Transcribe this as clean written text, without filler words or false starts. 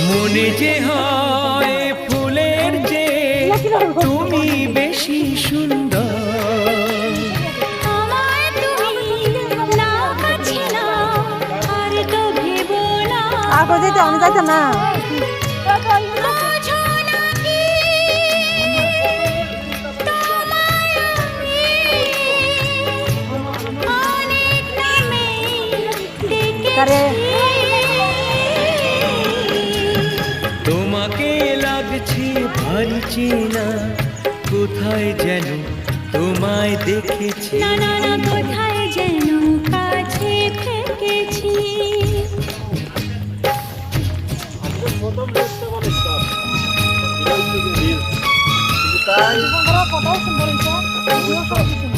মনে যে হয় ফুলের যে তুমি বেশি সুন্দর। আমায় তুমি না কাছে না আর তো ভেবো না। আগে যেতে আমি যাইতাম না। বোঝো নাকি তোমায় আমি অনেক নামে তারে তোমাকে লাগছে ভারী চেনা, কোথায় যেন তোমায় দেখেছি। না না না কোথায় যেন কাছে থেকেছি। প্রথম দেখতে পারিস না এটা হচ্ছে রিল কিন্তু তাই কথাও শুনবো